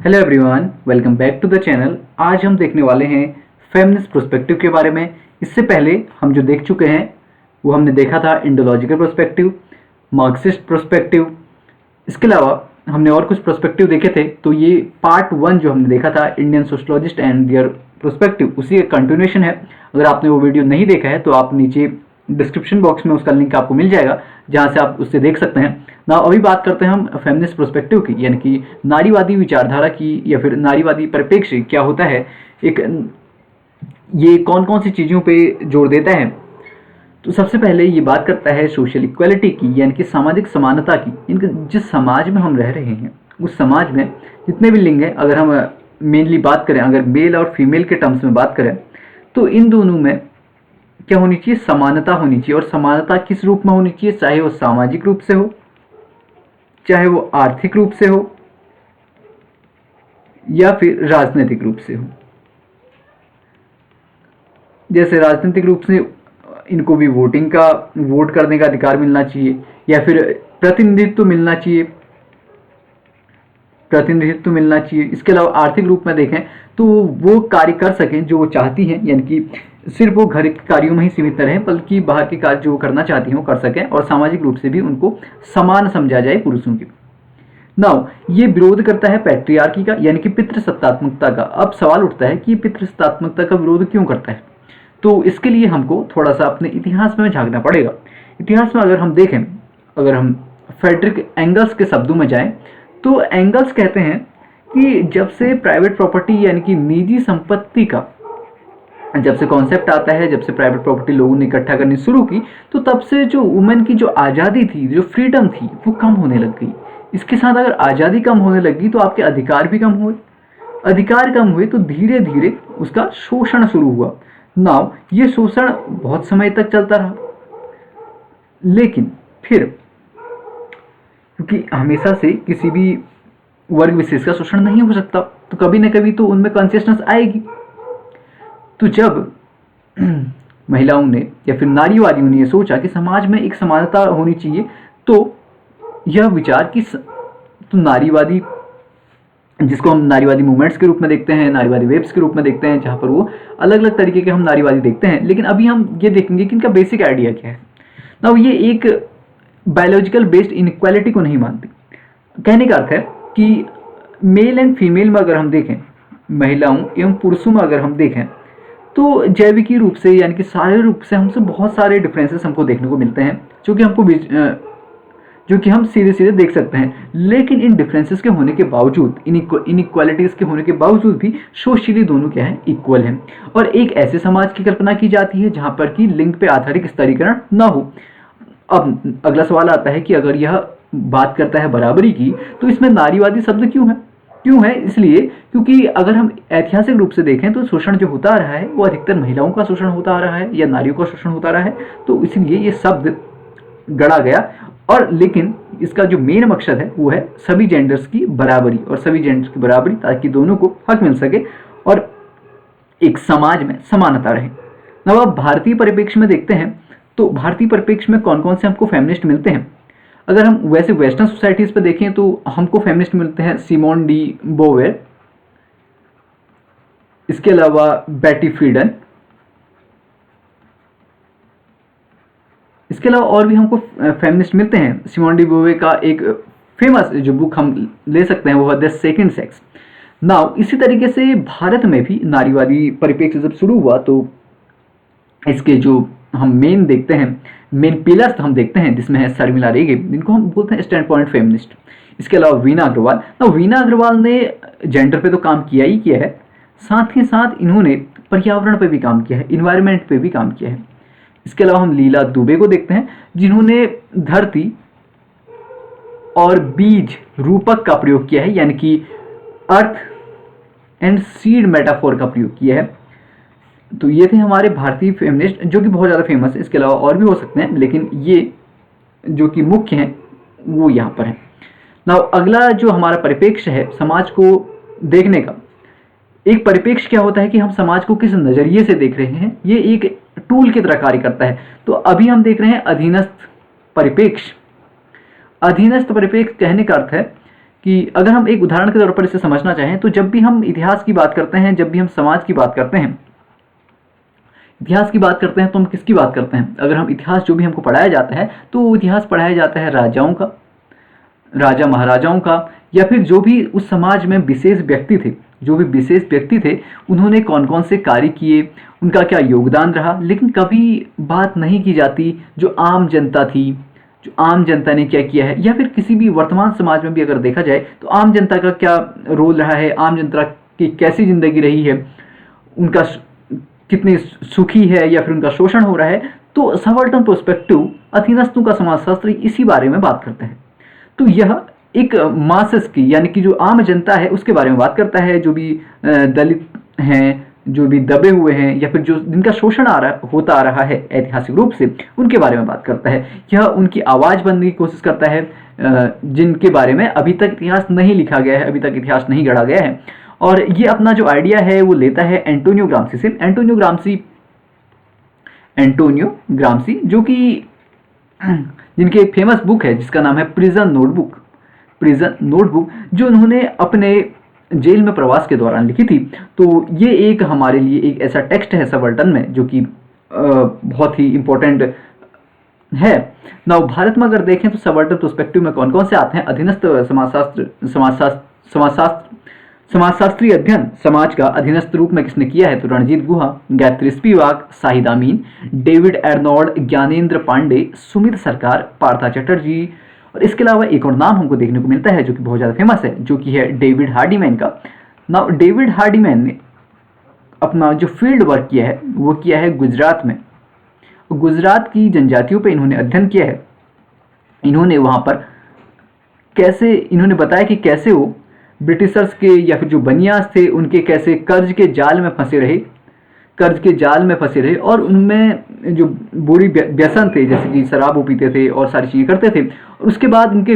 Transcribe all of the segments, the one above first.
Hello everyone, welcome back to the channel. आज हम देखने वाले हैं फेमिनिस्ट पर्सपेक्टिव के बारे में। इससे पहले हम जो देख चुके हैं वो हमने देखा था इंडोलॉजिकल पर्सपेक्टिव, मार्क्सिस्ट पर्सपेक्टिव। इसके अलावा हमने और कुछ पर्सपेक्टिव देखे थे। तो ये पार्ट 1 जो हमने देखा था Indian sociologist and their perspective, उसी का कंटिन्यूएशन है। अगर आपने वो वीडियो नहीं देखा है तो आप नीचे डिस्क्रिप्शन बॉक्स में उसका लिंक आपको मिल जाएगा, जहां से आप उससे देख सकते हैं ना। अभी बात करते हैं हम फेमिनिस्ट पर्सपेक्टिव की, यानी कि नारीवादी विचारधारा की या फिर नारीवादी परिप्रेक्ष्य क्या होता है, एक ये कौन कौन सी चीज़ों पे जोर देता है। तो सबसे पहले ये बात करता है सोशल इक्वालिटी की, यानी कि सामाजिक समानता की। इनके जिस समाज में हम रह रहे हैं उस समाज में जितने भी लिंग हैं, अगर हम मेनली बात करें, अगर मेल और फीमेल के टर्म्स में बात करें, तो इन दोनों में क्या होनी चाहिए, समानता होनी चाहिए। और समानता किस रूप में होनी चाहिए, चाहे वो सामाजिक रूप से हो, चाहे वो आर्थिक रूप से हो, या फिर राजनीतिक रूप से हो। जैसे राजनीतिक रूप से इनको भी वोट करने का अधिकार मिलना चाहिए, या फिर प्रतिनिधित्व मिलना चाहिए। इसके अलावा आर्थिक रूप में देखें तो वो कार्य कर सकें जो वो चाहती हैं, यानी कि सिर्फ वो घर के कार्यों में ही सीमित न रहें, बल्कि बाहर के कार्य जो वो करना चाहती हैं वो कर सकें। और सामाजिक रूप से भी उनको समान समझा जाए पुरुषों की। नाउ ये विरोध करता है पैट्रियार्की का, यानी कि पितृसत्तात्मकता का। अब सवाल उठता है कि पितृसत्तात्मकता का विरोध क्यों करता है। तो इसके लिए हमको थोड़ा सा अपने इतिहास में झांकना पड़ेगा। इतिहास में अगर हम देखें, अगर हम फ्रेडरिक एंगल्स के शब्दों में जाएं, तो एंगल्स कहते हैं कि जब से प्राइवेट प्रॉपर्टी यानी कि निजी संपत्ति का जब से कॉन्सेप्ट आता है, जब से प्राइवेट प्रॉपर्टी लोगों ने इकट्ठा करनी शुरू की, तो तब से जो वुमेन की जो आज़ादी थी, जो फ्रीडम थी, वो कम होने लग गई। इसके साथ अगर आज़ादी कम होने लगी तो आपके अधिकार भी कम हुए। अधिकार कम हुए तो धीरे धीरे उसका शोषण शुरू हुआ। नाउ ये शोषण बहुत समय तक चलता रहा, लेकिन फिर क्योंकि हमेशा से किसी भी वर्ग विशेष का शोषण नहीं हो सकता, तो कभी ना कभी तो उनमें कॉन्शियसनेस आएगी। तो जब महिलाओं ने या फिर नारीवादियों ने सोचा कि समाज में एक समानता होनी चाहिए, तो यह विचार कि तो नारीवादी, जिसको हम नारीवादी मूवमेंट्स के रूप में देखते हैं, नारीवादी वेव्स के रूप में देखते हैं, जहाँ पर वो अलग अलग तरीके के हम नारीवादी देखते हैं। लेकिन अभी हम ये देखेंगे कि इनका बेसिक आइडिया क्या है ना। ये एक बायोलॉजिकल बेस्ड इनइक्वालिटी को नहीं मानती। कहने का अर्थ है कि मेल एंड फीमेल में अगर हम देखें, महिलाओं एवं पुरुषों में अगर हम देखें, तो जैविकी रूप से यानी कि शारीरिक रूप से हमसे बहुत सारे डिफरेंसेस हमको देखने को मिलते हैं, जो कि हम सीधे सीधे देख सकते हैं। लेकिन इन डिफरेंसेस के होने के बावजूद, इनइक्वालिटीज़ के होने के बावजूद भी सोशली दोनों क्या है, इक्वल हैं। और एक ऐसे समाज की कल्पना की जाती है जहाँ पर कि लिंग पे आधारित स्तरीकरण ना हो। अब अगला सवाल आता है कि अगर यह बात करता है बराबरी की, तो इसमें नारीवादी शब्द क्यों है? इसलिए क्योंकि अगर हम ऐतिहासिक रूप से देखें तो शोषण जो होता आ रहा है वो अधिकतर महिलाओं का शोषण होता आ रहा है या नारियों का शोषण होता आ रहा है। तो इसलिए ये शब्द गढ़ा गया। और लेकिन इसका जो मेन मकसद है वो है सभी जेंडर्स की बराबरी, और सभी जेंडर्स की बराबरी ताकि दोनों को हक मिल सके और एक समाज में समानता रहे। अब आप भारतीय परिप्रेक्ष्य में देखते हैं, तो भारतीय परिप्रेक्ष्य में कौन कौन से हमको फेमिनिस्ट मिलते हैं। अगर हम वैसे वेस्टर्न सोसाइटीज़ पे देखें तो हमको फेमिनिस्ट मिलते हैं सिमोन डी बोवेर, इसके अलावा बेटी फ्रीडन, इसके अलावा और भी हमको फेमिनिस्ट मिलते हैं। सिमोन डी बोवे का एक फेमस जो बुक हम ले सकते हैं वो है द सेकंड सेक्स। नाउ इसी तरीके से भारत में भी नारीवादी परिप्रेक्ष्य जब शुरू हुआ, तो इसके जो हम मेन देखते हैं, मेन पिलर्स हम देखते हैं, जिसमें है शर्मिला रेगे, जिनको हम बोलते हैं स्टैंड पॉइंट फेमिनिस्ट। इसके अलावा वीना अग्रवाल। ना वीना अग्रवाल ने जेंडर पे तो काम किया ही किया है, साथ ही साथ इन्होंने पर्यावरण पे भी काम किया है, इन्वायरमेंट पे भी काम किया है। इसके अलावा हम लीला दुबे को देखते हैं, जिन्होंने धरती और बीज रूपक का प्रयोग किया है, यानी कि अर्थ एंड सीड मेटाफोर का प्रयोग किया है। तो ये थे हमारे भारतीय फेमिनिस्ट, जो कि बहुत ज़्यादा फेमस है। इसके अलावा और भी हो सकते हैं, लेकिन ये जो कि मुख्य हैं वो यहाँ पर है ना। अगला जो हमारा परिप्रेक्ष्य है समाज को देखने का, एक परिप्रेक्ष्य क्या होता है कि हम समाज को किस नज़रिए से देख रहे हैं, ये एक टूल की तरह कार्य करता है। तो अभी हम देख रहे हैं अधीनस्थ परिप्रेक्ष्य। अधीनस्थ परिप्रेक्ष्य कहने का अर्थ है कि अगर हम एक उदाहरण के तौर पर इसे समझना चाहें तो जब भी हम इतिहास की बात करते हैं, जब भी हम समाज की बात करते हैं, इतिहास की बात करते हैं तो हम किसकी बात करते हैं? अगर हम इतिहास जो भी हमको पढ़ाया जाता है तो वो इतिहास पढ़ाया जाता है राजाओं का, राजा महाराजाओं का, या फिर जो भी उस समाज में विशेष व्यक्ति थे, जो भी विशेष व्यक्ति थे उन्होंने कौन कौन से कार्य किए, उनका क्या योगदान रहा। लेकिन कभी बात नहीं की जाती जो आम जनता थी, जो आम जनता ने क्या किया है, या फिर किसी भी वर्तमान समाज में भी अगर देखा जाए तो आम जनता का क्या रोल रहा है, आम जनता की कैसी जिंदगी रही है, उनका कितनी सुखी है या फिर उनका शोषण हो रहा है। तो सबाल्टर्न पर्सपेक्टिव अधीनस्थों का समाजशास्त्र इसी बारे में बात करता है। तो यह एक मासेस की, यानी कि जो आम जनता है उसके बारे में बात करता है, जो भी दलित हैं, जो भी दबे हुए हैं, या फिर जो जिनका शोषण होता आ रहा है ऐतिहासिक रूप से, उनके बारे में बात करता है। यह उनकी आवाज़ बनने की कोशिश करता है जिनके बारे में अभी तक इतिहास नहीं लिखा गया है, अभी तक इतिहास नहीं गढ़ा गया है। और ये अपना जो आइडिया है वो लेता है एंटोनियो ग्राम्सी से। एंटोनियो ग्राम्सी जो कि जिनकी एक फेमस बुक है जिसका नाम है प्रिजन नोटबुक, जो उन्होंने अपने जेल में प्रवास के दौरान लिखी थी। तो ये एक हमारे लिए एक ऐसा टेक्स्ट है सबाल्टर्न में जो कि बहुत ही इंपॉर्टेंट है। ना भारत में अगर देखें तो सबाल्टर्न पर्सपेक्टिव में कौन कौन से आते हैं? अधीनस्थ समाजशास्त्रीय अध्ययन समाज का अधीनस्थ रूप में किसने किया है? तो रणजीत गुहा, गायत्री स्पिवाक, शाहिद अमीन, डेविड एर्नोल्ड, ज्ञानेंद्र पांडे, सुमित सरकार, पार्था चटर्जी। और इसके अलावा एक और नाम हमको देखने को मिलता है जो कि बहुत ज़्यादा फेमस है, जो कि है डेविड हार्डीमैन का। ना डेविड हार्डीमैन ने अपना जो फील्ड वर्क किया है वो किया है गुजरात में। गुजरात की जनजातियों पे इन्होंने अध्ययन किया है। इन्होंने वहाँ पर इन्होंने बताया कि कैसे वो ब्रिटिशर्स के या फिर जो बनियास थे उनके कैसे कर्ज के जाल में फंसे रहे और उनमें जो बुरी व्यसन थे, जैसे कि शराब वो पीते थे और सारी चीज़ें करते थे। और उसके बाद उनके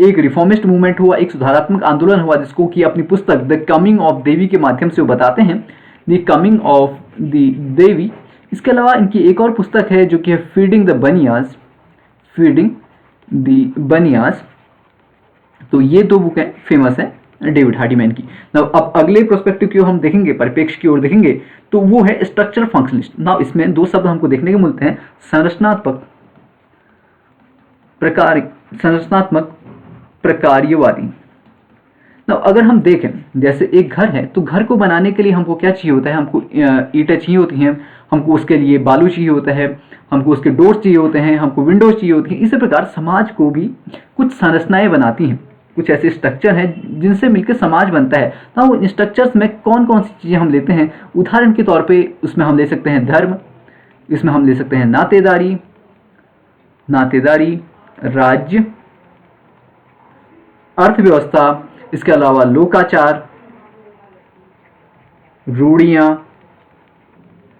एक रिफॉर्मिस्ट मूवमेंट हुआ, एक सुधारात्मक आंदोलन हुआ, जिसको कि अपनी पुस्तक द कमिंग ऑफ देवी के माध्यम से वो बताते हैं, द कमिंग ऑफ द देवी। इसके अलावा इनकी एक और पुस्तक है जो कि है फीडिंग द बनियाज। तो ये दो बुक हैं फेमस है डेविड हार्डीमैन की। नाउ अब अगले प्रोस्पेक्टिव की ओर हम देखेंगे, परिप्रेक्ष्य की ओर देखेंगे, तो वो है स्ट्रक्चर फंक्शनलिस्ट। नाउ इसमें दो शब्द हमको देखने को मिलते हैं, संरचनात्मक प्रकार्यवादी। नाउ अगर हम देखें जैसे एक घर है तो घर को बनाने के लिए हमको क्या चाहिए होता है? हमको ईंटें चाहिए होती हैं, हमको उसके लिए बालू चाहिए होता है, हमको उसके डोर्स चाहिए होते हैं, हमको विंडोज चाहिए होती हैं। इसी प्रकार समाज को भी कुछ संरचनाएं बनाती हैं, कुछ ऐसे स्ट्रक्चर हैं जिनसे मिलकर समाज बनता है। तो वो स्ट्रक्चर्स में कौन कौन सी चीज़ें हम लेते हैं? उदाहरण के तौर पे उसमें हम ले सकते हैं धर्म, इसमें हम ले सकते हैं नातेदारी, राज्य, अर्थव्यवस्था, इसके अलावा लोकाचार, रूढ़ियाँ।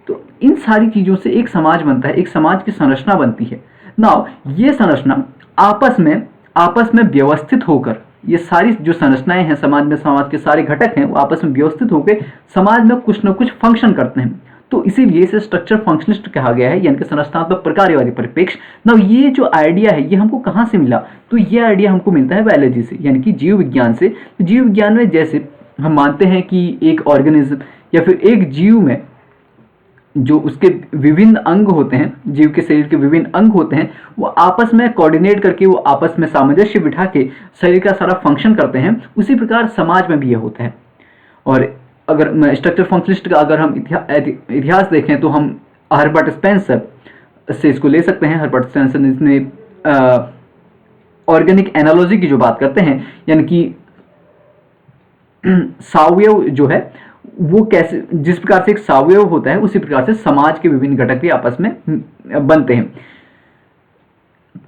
तो इन सारी चीज़ों से एक समाज बनता है, एक समाज की संरचना बनती है। नाउ ये संरचना आपस में व्यवस्थित होकर, ये सारी जो संरचनाएं हैं समाज में, समाज के सारे घटक हैं वो आपस में व्यवस्थित होकर समाज में कुछ न कुछ फंक्शन करते हैं। तो इसीलिए इसे स्ट्रक्चर फंक्शनिस्ट कहा गया है, यानी कि संरचनात्मक प्रकार्यवादी परिप्रेक्ष्य। नाउ ये जो आइडिया है ये हमको कहाँ से मिला? तो ये आइडिया हमको मिलता है बायोलॉजी से, यानी कि जीव विज्ञान से। तो जीव विज्ञान में जैसे हम मानते हैं कि एक ऑर्गेनिज्म या फिर एक जीव में जो उसके विभिन्न अंग होते हैं, जीव के शरीर के विभिन्न अंग होते हैं, वो आपस में कोऑर्डिनेट करके, वो आपस में सामंजस्य बिठा के शरीर का सारा फंक्शन करते हैं। उसी प्रकार समाज में भी यह होता है। और अगर स्ट्रक्चर फंक्शनिस्ट का अगर हम इतिहास देखें तो हम हर्बर्ट स्पेंसर से इसको ले सकते हैं। हर्बर्ट स्पेंसर इसमें ऑर्गेनिक एनालॉजी की जो बात करते हैं, यानी कि सावयव जो है वो कैसे, जिस प्रकार से एक सावयव होता है उसी प्रकार से समाज के विभिन्न घटक भी आपस में बनते हैं।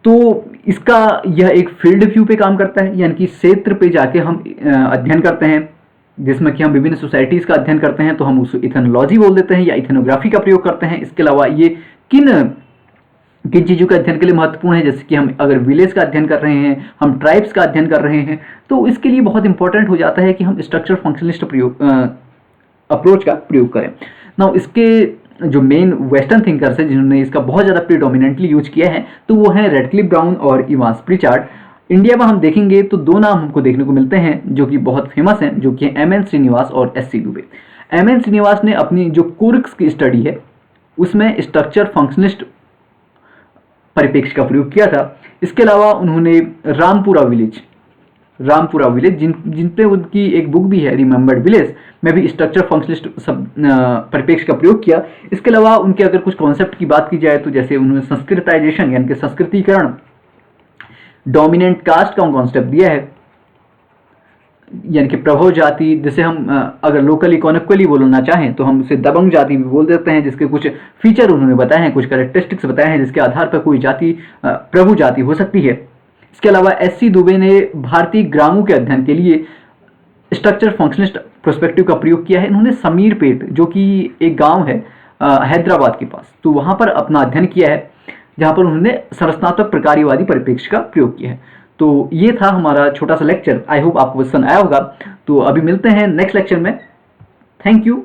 तो इसका यह एक फील्ड व्यू पे काम करता है, यानी कि क्षेत्र पे जाके हम अध्ययन करते हैं, जिसमें कि हम विभिन्न सोसाइटीज का अध्ययन करते हैं तो हम उसको इथेनोलॉजी बोल देते हैं या इथेनोग्राफी का प्रयोग करते हैं। इसके अलावा ये किन चीज़ों के अध्ययन के लिए महत्वपूर्ण है, जैसे कि हम अगर विलेज का अध्ययन कर रहे हैं, हम ट्राइब्स का अध्ययन कर रहे हैं, तो इसके लिए बहुत इंपॉर्टेंट हो जाता है कि हम स्ट्रक्चर फंक्शनलिस्ट अप्रोच का प्रयोग करें। नाउ इसके जो मेन वेस्टर्न थिंकर्स हैं जिन्होंने इसका बहुत ज़्यादा प्रीडोमिनेंटली यूज किया है, तो वो हैं रेडक्लिफ ब्राउन और इवांस प्रिचार्ड। इंडिया में हम देखेंगे तो दो नाम हमको देखने को मिलते हैं जो कि बहुत फेमस हैं, जो कि एम एन श्रीनिवास और S C Dubey. M N Srinivas ने अपनी जो कुर्क्स की स्टडी है उसमें स्ट्रक्चर फंक्शनिस्ट परिप्रेक्ष्य का प्रयोग किया था। इसके अलावा उन्होंने रामपुरा विलेज जिन पे उनकी एक बुक भी है रिमेंबर्ड विलेज में भी स्ट्रक्चर फंक्शनिस्ट परिप्रेक्ष्य का प्रयोग किया। इसके अलावा उनके अगर कुछ कॉन्सेप्ट की बात की जाए तो जैसे उन्होंने संस्कृताइजेशन यानी कि संस्कृतिकरण, डोमिनेंट कास्ट का कॉन्सेप्ट दिया है, यानी कि प्रभव जाति, जिसे हम अगर लोकल इकोनॉमिकली बोलना चाहें तो हम उसे दबंग जाति भी बोल देते हैं, जिसके कुछ फीचर उन्होंने बताए हैं, कुछ कैरेक्टरिस्टिक्स बताए हैं जिसके आधार पर कोई जाति प्रभु जाति हो सकती है। इसके अलावा एस सी दुबे ने भारतीय ग्रामों के अध्ययन के लिए स्ट्रक्चर फंक्शनिस्ट प्रोस्पेक्टिव का प्रयोग किया है। इन्होंने समीरपेट, जो कि एक गांव है हैदराबाद के पास, तो वहां पर अपना अध्ययन किया है, जहां पर उन्होंने संरचनात्मक प्रकार्यवादी परिप्रेक्ष्य का प्रयोग किया है। तो ये था हमारा छोटा सा लेक्चर। आई होप आपको पसंद आया होगा। तो अभी मिलते हैं नेक्स्ट लेक्चर में। Thank you.